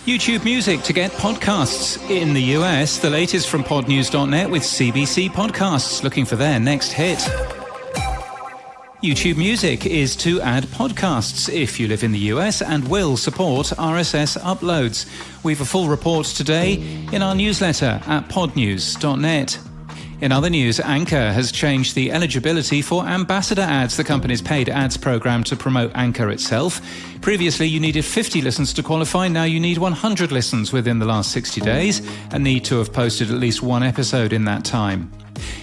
YouTube Music to get podcasts in the US. The latest from Podnews.net with CBC Podcasts, looking for their next hit. YouTube Music is to add podcasts if you live in the US and will support RSS uploads. We've a full report today in our newsletter at podnews.net. In other news, Anchor has changed the eligibility for ambassador ads, the company's paid ads program to promote Anchor itself. Previously, you needed 50 listens to qualify. Now you need 100 listens within the last 60 days and need to have posted at least one episode in that time.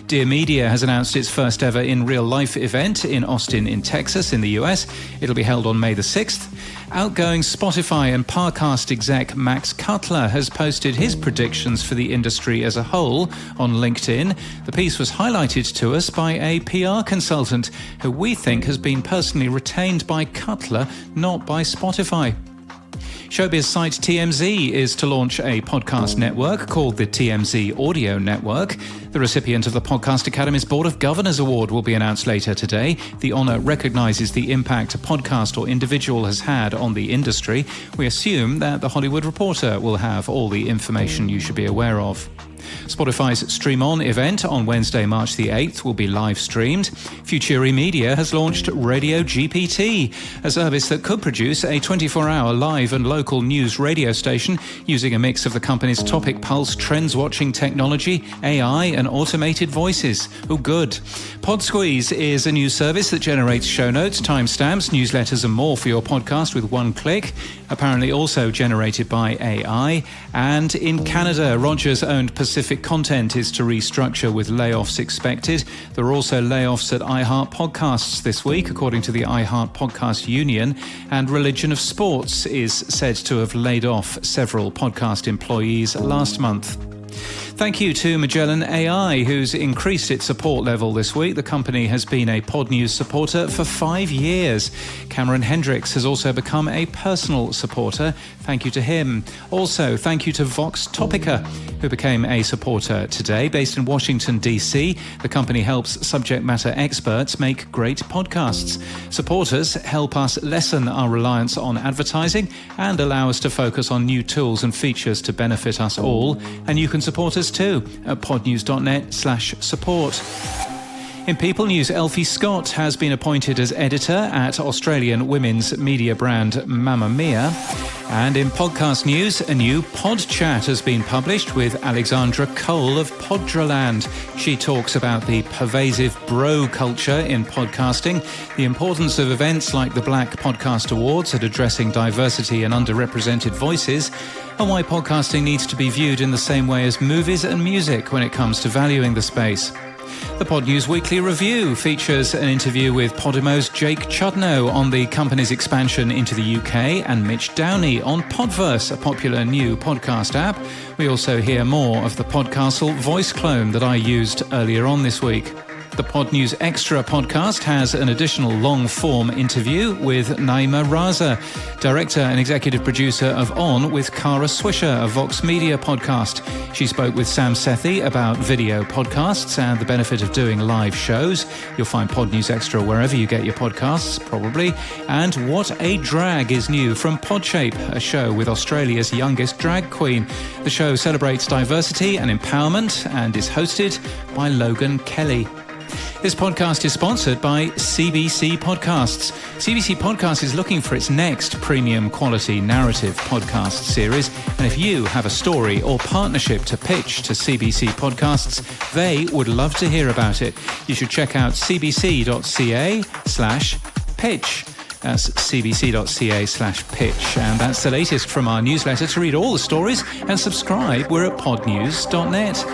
Dear Media has announced its first ever in real life event in Austin in Texas in the US. It'll be held on May the 6th. Outgoing Spotify and Parcast exec Max Cutler has posted his predictions for the industry as a whole on LinkedIn. The piece was highlighted to us by a PR consultant who we think has been personally retained by Cutler, not by Spotify. Showbiz site TMZ is to launch a podcast network called the TMZ Audio Network. The recipient of the Podcast Academy's Board of Governors Award will be announced later today. The honour recognises the impact a podcast or individual has had on the industry. We assume that the Hollywood Reporter will have all the information you should be aware of. Spotify's Stream On event on Wednesday, March the 8th will be live streamed. Futuri Media has launched Radio GPT, a service that could produce a 24-hour live and local news radio station using a mix of the company's Topic Pulse trends-watching technology, AI and automated voices. Oh, good. Podsqueeze is a new service that generates show notes, timestamps, newsletters and more for your podcast with one click, apparently also generated by AI. And in Canada, Rogers-owned Pacific Content is to restructure with layoffs expected. There are also layoffs at iHeart Podcasts this week, according to the iHeart Podcast Union, and Religion of Sports is said to have laid off several podcast employees last month. Thank you to Magellan AI, who's increased its support level this week. The company has been a Podnews supporter for 5 years. Cameron Hendricks has also become a personal supporter. Thank you to him. Also, thank you to Vox Topica, who became a supporter today. Based in Washington, D.C., the company helps subject matter experts make great podcasts. Supporters help us lessen our reliance on advertising and allow us to focus on new tools and features to benefit us all. And you can support us too at podnews.net/support. In People News, Elfie Scott has been appointed as editor at Australian women's media brand Mamma Mia. And in podcast news, a new pod chat has been published with Alexandra Cole of Podraland. She talks about the pervasive bro culture in podcasting, the importance of events like the Black Podcast Awards at addressing diversity and underrepresented voices, and why podcasting needs to be viewed in the same way as movies and music when it comes to valuing the space. The Pod News Weekly Review features an interview with Podimo's Jake Chudnow on the company's expansion into the UK and Mitch Downey on Podverse, a popular new podcast app. We also hear more of the Podcastle voice clone that I used earlier on this week. The Pod News Extra podcast has an additional long-form interview with Naima Raza, director and executive producer of On with Cara Swisher, a Vox Media podcast. She spoke with Sam Sethi about video podcasts and the benefit of doing live shows. You'll find Pod News Extra wherever you get your podcasts, probably. And What a Drag is new from Podshape, a show with Australia's youngest drag queen. The show celebrates diversity and empowerment and is hosted by Logan Kelly. This podcast is sponsored by CBC Podcasts. CBC Podcasts is looking for its next premium quality narrative podcast series. And if you have a story or partnership to pitch to CBC Podcasts, they would love to hear about it. You should check out cbc.ca/pitch. That's cbc.ca/pitch. And that's the latest from our newsletter. To read all the stories and subscribe, we're at podnews.net.